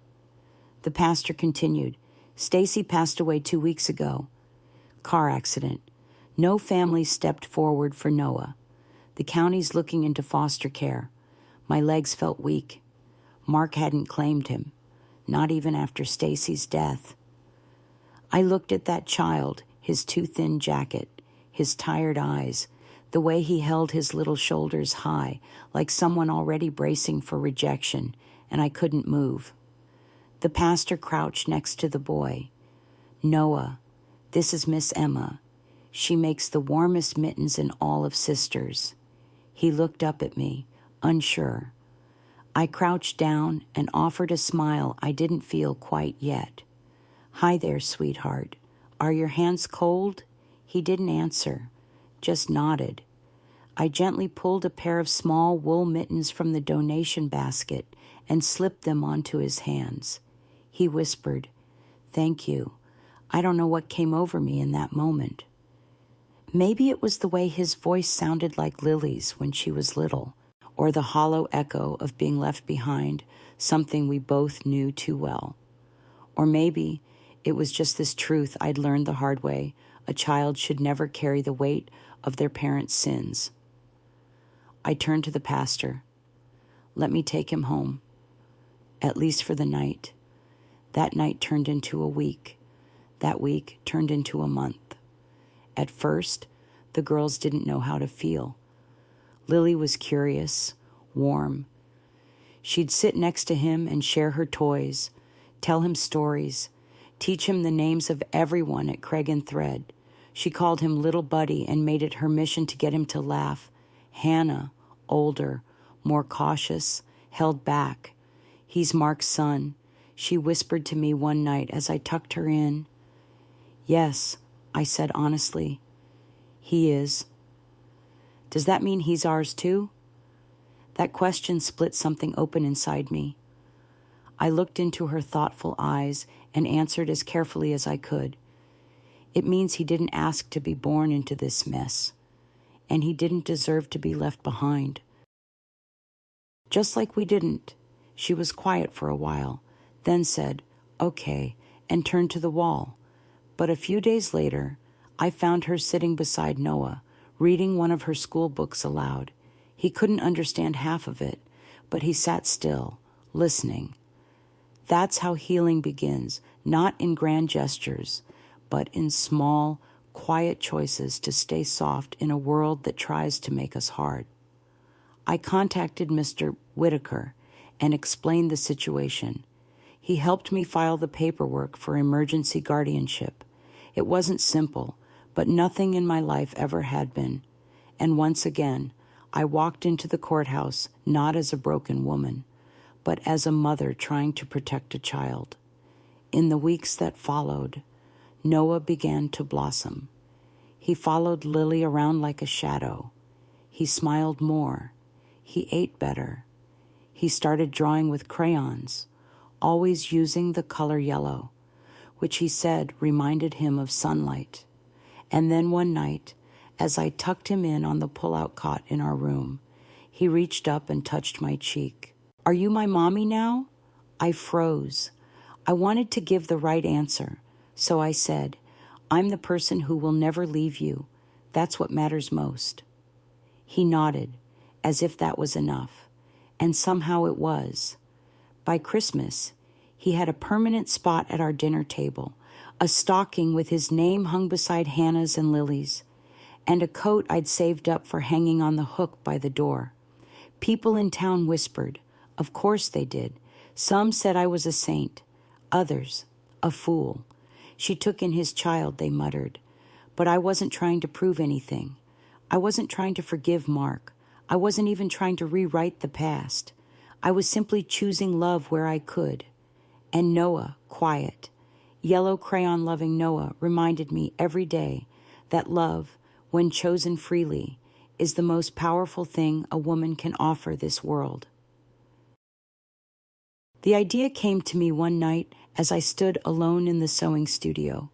The pastor continued. "Stacy passed away 2 weeks ago. Car accident. No family stepped forward for Noah. The county's looking into foster care. My legs felt weak. Mark hadn't claimed him, not even after Stacy's death." I looked at that child, his too thin jacket, his tired eyes, the way he held his little shoulders high, like someone already bracing for rejection, and I couldn't move. The pastor crouched next to the boy. "Noah, this is Miss Emma. She makes the warmest mittens in all of Sisters." He looked up at me, unsure. I crouched down and offered a smile I didn't feel quite yet. "Hi there, sweetheart. Are your hands cold?" He didn't answer, just nodded. I gently pulled a pair of small wool mittens from the donation basket and slipped them onto his hands. He whispered, "Thank you." I don't know what came over me in that moment. Maybe it was the way his voice sounded like Lily's when she was little, or the hollow echo of being left behind, something we both knew too well. Or maybe it was just this truth I'd learned the hard way: a child should never carry the weight of their parents' sins. I turned to the pastor. "Let me take him home, at least for the night." That night turned into a week. That week turned into a month. At first, the girls didn't know how to feel. Lily was curious, warm. She'd sit next to him and share her toys, tell him stories, teach him the names of everyone at Craig and Thread. She called him Little Buddy and made it her mission to get him to laugh. Hannah, older, more cautious, held back. "He's Mark's son," she whispered to me one night as I tucked her in. "Yes," I said honestly, "he is." "Does that mean he's ours too?" That question split something open inside me. I looked into her thoughtful eyes and answered as carefully as I could. It means he didn't ask to be born into this mess, and he didn't deserve to be left behind. Just like we didn't. She was quiet for a while, then said, "Okay," and turned to the wall. But a few days later, I found her sitting beside Noah, reading one of her school books aloud. He couldn't understand half of it, but he sat still, listening. That's how healing begins, not in grand gestures, but in small, quiet choices to stay soft in a world that tries to make us hard. I contacted Mr. Whitaker and explained the situation. He helped me file the paperwork for emergency guardianship. It wasn't simple, but nothing in my life ever had been. And once again, I walked into the courthouse not as a broken woman, but as a mother trying to protect a child. In the weeks that followed, Noah began to blossom. He followed Lily around like a shadow. He smiled more. He ate better. He started drawing with crayons, always using the color yellow, which he said reminded him of sunlight. And then one night, as I tucked him in on the pull-out cot in our room, he reached up and touched my cheek. "Are you my mommy now?" I froze. I wanted to give the right answer, so I said, "I'm the person who will never leave you. That's what matters most." He nodded, as if that was enough, and somehow it was. By Christmas, he had a permanent spot at our dinner table, a stocking with his name hung beside Hannah's and Lily's, and a coat I'd saved up for hanging on the hook by the door. People in town whispered. Of course they did. Some said I was a saint. Others, a fool. She took in his child, they muttered. But I wasn't trying to prove anything. I wasn't trying to forgive Mark. I wasn't even trying to rewrite the past. I was simply choosing love where I could. And Noah, quiet, yellow crayon-loving Noah, reminded me every day that love, when chosen freely, is the most powerful thing a woman can offer this world. The idea came to me one night as I stood alone in the sewing studio,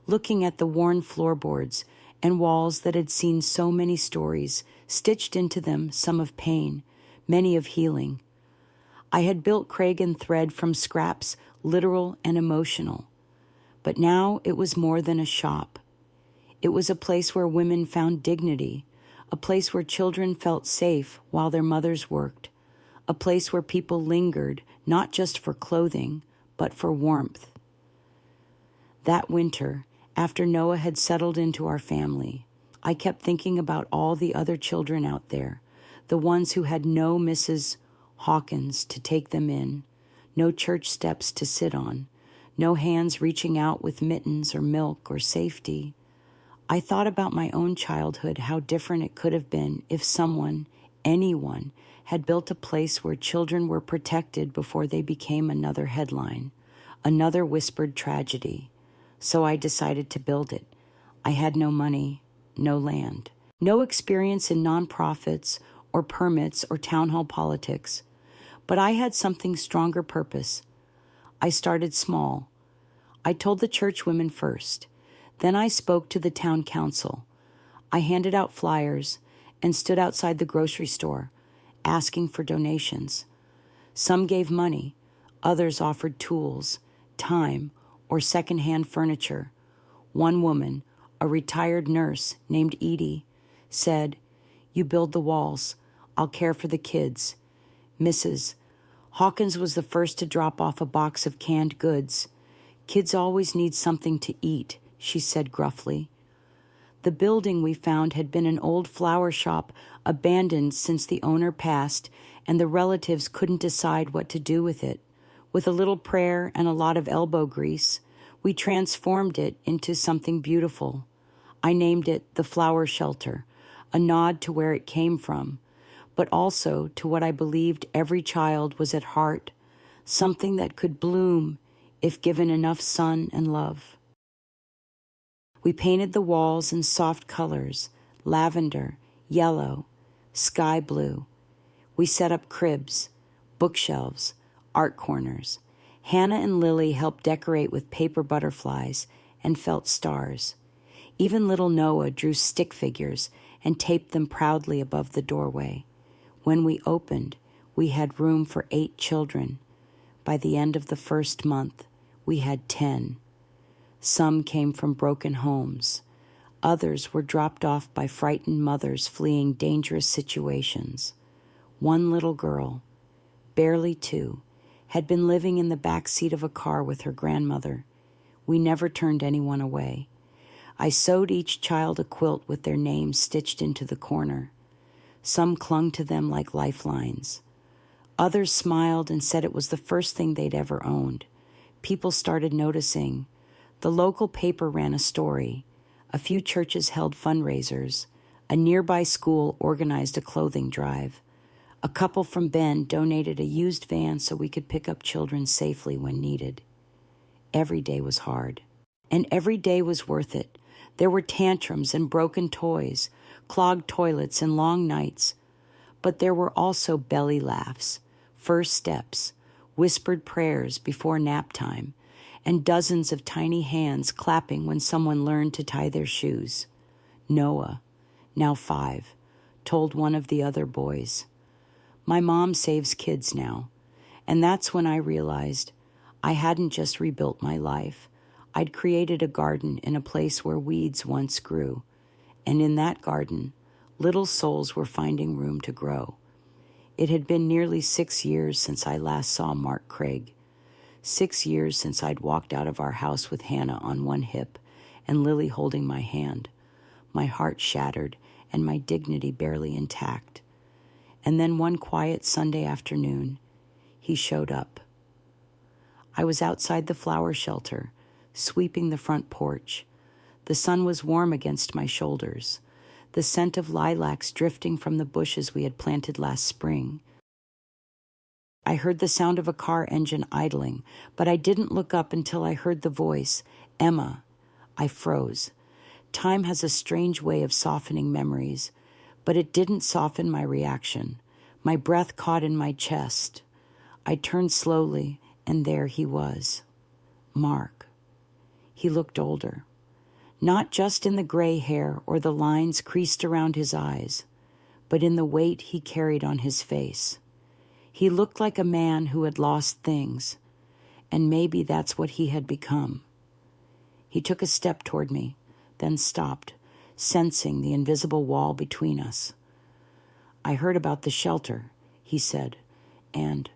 looking at the worn floorboards and walls that had seen so many stories, stitched into them some of pain, many of healing. I had built Craig and Thread from scraps, literal and emotional. But now it was more than a shop. It was a place where women found dignity, a place where children felt safe while their mothers worked, a place where people lingered, not just for clothing, but for warmth. That winter, after Noah had settled into our family, I kept thinking about all the other children out there, the ones who had no Mrs. Hawkins to take them in, no church steps to sit on, no hands reaching out with mittens or milk or safety. I thought about my own childhood, how different it could have been if someone, anyone, had built a place where children were protected before they became another headline, another whispered tragedy. So I decided to build it. I had no money, no land, no experience in nonprofits or permits or town hall politics. But I had something stronger purpose. I started small. I told the church women first. Then I spoke to the town council. I handed out flyers and stood outside the grocery store, asking for donations. Some gave money. Others offered tools, time, or secondhand furniture. One woman, a retired nurse named Edie, said, "You build the walls. I'll care for the kids." Mrs. Hawkins was the first to drop off a box of canned goods. "Kids always need something to eat," she said gruffly. The building we found had been an old flower shop, abandoned since the owner passed, and the relatives couldn't decide what to do with it. With a little prayer and a lot of elbow grease, we transformed it into something beautiful. I named it the Flower Shelter, a nod to where it came from, but also to what I believed every child was at heart, something that could bloom if given enough sun and love. We painted the walls in soft colors, lavender, yellow, sky blue. We set up cribs, bookshelves, art corners. Hannah and Lily helped decorate with paper butterflies and felt stars. Even little Noah drew stick figures and taped them proudly above the doorway. When we opened, we had room for 8 children. By the end of the first month, we had 10. Some came from broken homes. Others were dropped off by frightened mothers fleeing dangerous situations. One little girl, barely 2, had been living in the back seat of a car with her grandmother. We never turned anyone away. I sewed each child a quilt with their names stitched into the corner. Some clung to them like lifelines. Others smiled and said it was the first thing they'd ever owned. People started noticing. The local paper ran a story. A few churches held fundraisers. A nearby school organized a clothing drive. A couple from Bend donated a used van so we could pick up children safely when needed. Every day was hard, and every day was worth it. There were tantrums and broken toys, clogged toilets and long nights. But there were also belly laughs, first steps, whispered prayers before nap time, and dozens of tiny hands clapping when someone learned to tie their shoes. Noah, now 5, told one of the other boys, "My mom saves kids now." And that's when I realized I hadn't just rebuilt my life. I'd created a garden in a place where weeds once grew. And in that garden, little souls were finding room to grow. It had been nearly 6 years since I last saw Mark Craig. 6 years since I'd walked out of our house with Hannah on one hip and Lily holding my hand, my heart shattered and my dignity barely intact. And then one quiet Sunday afternoon, he showed up. I was outside the flower shelter, sweeping the front porch. The sun was warm against my shoulders, the scent of lilacs drifting from the bushes we had planted last spring. I heard the sound of a car engine idling, but I didn't look up until I heard the voice, "Emma." I froze. Time has a strange way of softening memories, but it didn't soften my reaction. My breath caught in my chest. I turned slowly, and there he was. Mark. He looked older. Not just in the gray hair or the lines creased around his eyes, but in the weight he carried on his face. He looked like a man who had lost things, and maybe that's what he had become. He took a step toward me, then stopped, sensing the invisible wall between us. "I heard about the shelter," he said, "and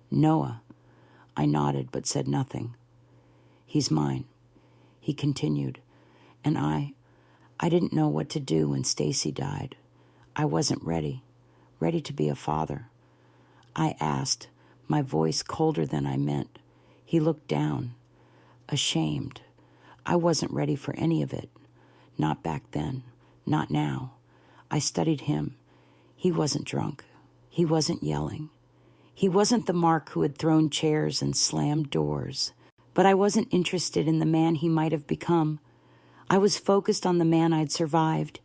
Noah." I nodded but said nothing. "He's mine," he continued, "and I didn't know what to do when Stacy died. I wasn't ready to be a father." I asked, my voice colder than I meant. He looked down, ashamed. I wasn't ready for any of it. Not back then, not now. I studied him. He wasn't drunk. He wasn't yelling. He wasn't the Mark who had thrown chairs and slammed doors. But I wasn't interested in the man he might have become. I was focused on the man I'd survived.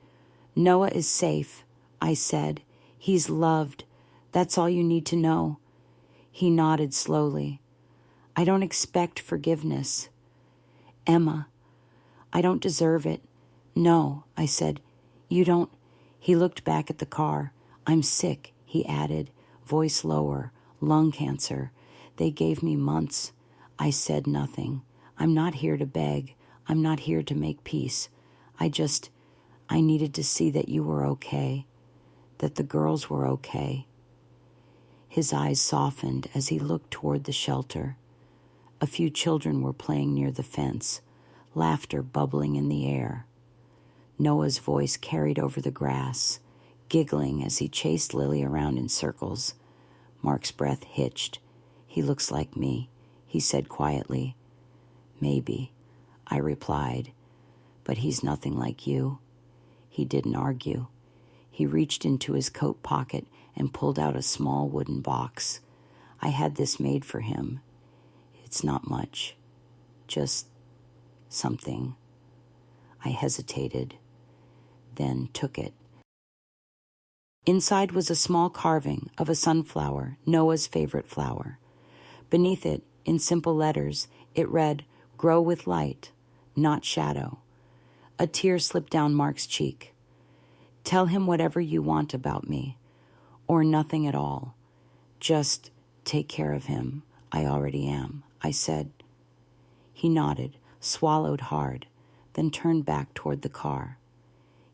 "Noah is safe," I said. "He's loved. That's all you need to know." He nodded slowly. "I don't expect forgiveness." "Emma, I don't deserve it." "No," I said. "You don't." He looked back at the car. "I'm sick," he added, voice lower. "Lung cancer. They gave me months." I said nothing. "I'm not here to beg. I'm not here to make peace. I needed to see that you were okay, that the girls were okay." His eyes softened as he looked toward the shelter. A few children were playing near the fence, laughter bubbling in the air. Noah's voice carried over the grass, giggling as he chased Lily around in circles. Mark's breath hitched. "He looks like me," he said quietly. "Maybe," I replied, "but he's nothing like you." He didn't argue. He reached into his coat pocket and pulled out a small wooden box. "I had this made for him. It's not much, just something." I hesitated, then took it. Inside was a small carving of a sunflower, Noah's favorite flower. Beneath it, in simple letters, it read, "Grow with light, not shadow." A tear slipped down Mark's cheek. Tell him whatever you want about me, or nothing at all. Just take care of him. I already am, I said. He nodded, swallowed hard, then turned back toward the car.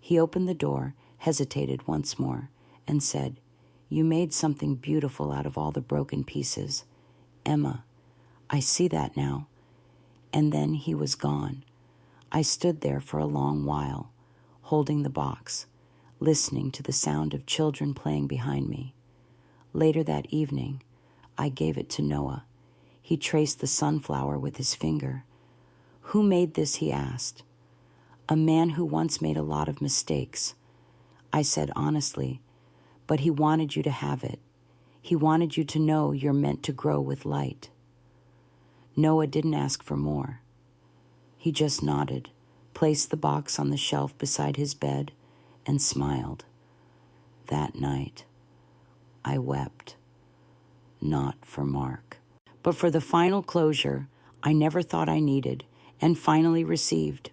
He opened the door, hesitated once more, and said, You made something beautiful out of all the broken pieces. Emma, I see that now. And then he was gone. I stood there for a long while, holding the box, listening to the sound of children playing behind me. Later that evening, I gave it to Noah. He traced the sunflower with his finger. Who made this, he asked. A man who once made a lot of mistakes. I said honestly, but he wanted you to have it. He wanted you to know you're meant to grow with light. Noah didn't ask for more. He just nodded, placed the box on the shelf beside his bed, and smiled. That night, I wept. Not for Mark, but for the final closure I never thought I needed and finally received.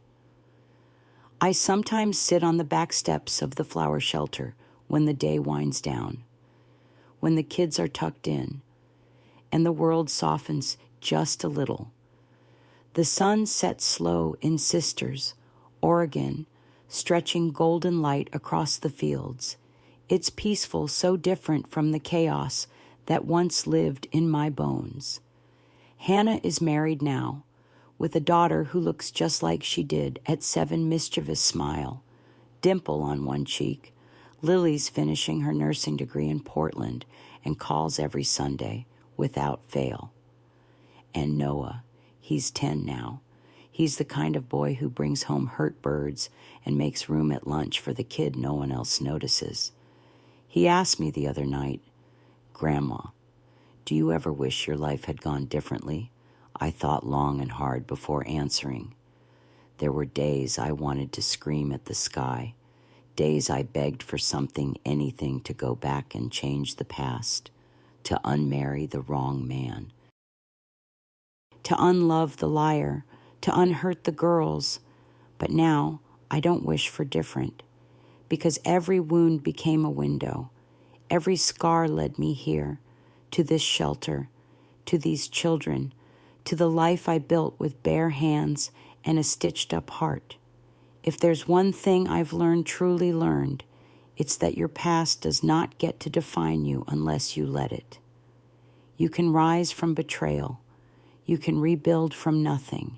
I sometimes sit on the back steps of the flower shelter when the day winds down, when the kids are tucked in, and the world softens just a little. The sun sets slow in Sisters, Oregon, stretching golden light across the fields. It's peaceful, so different from the chaos that once lived in my bones. Hannah is married now, with a daughter who looks just like she did at 7, mischievous smile, dimple on one cheek. Lily's finishing her nursing degree in Portland and calls every Sunday, without fail. And Noah, he's 10 now. He's the kind of boy who brings home hurt birds and makes room at lunch for the kid no one else notices. He asked me the other night, Grandma, do you ever wish your life had gone differently? I thought long and hard before answering. There were days I wanted to scream at the sky, days I begged for something, anything to go back and change the past, to unmarry the wrong man, to unlove the liar, to unhurt the girls. But now I don't wish for different, because every wound became a window. Every scar led me here, to this shelter, to these children, to the life I built with bare hands and a stitched-up heart. If there's one thing I've learned, truly learned, it's that your past does not get to define you unless you let it. You can rise from betrayal. You can rebuild from nothing.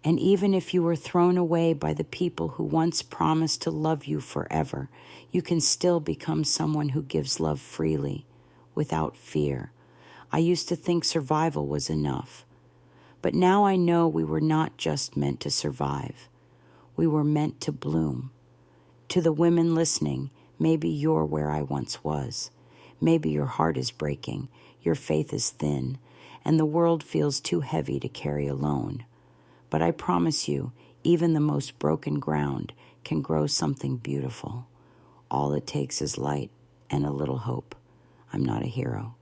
And even if you were thrown away by the people who once promised to love you forever, you can still become someone who gives love freely, without fear. I used to think survival was enough. But now I know we were not just meant to survive. We were meant to bloom. To the women listening, maybe you're where I once was. Maybe your heart is breaking, your faith is thin, and the world feels too heavy to carry alone. But I promise you, even the most broken ground can grow something beautiful. All it takes is light and a little hope. I'm not a hero.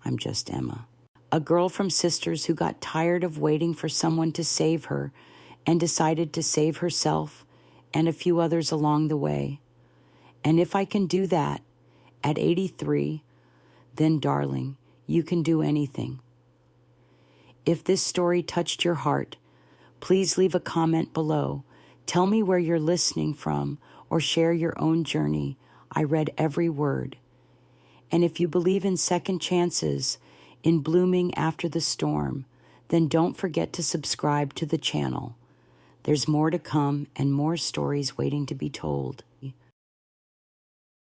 I'm just Emma. A girl from Sisters who got tired of waiting for someone to save her and decided to save herself and a few others along the way. And if I can do that at 83, then darling, you can do anything. If this story touched your heart, please leave a comment below. Tell me where you're listening from or share your own journey. I read every word. And if you believe in second chances, in blooming after the storm, then don't forget to subscribe to the channel. There's more to come and more stories waiting to be told.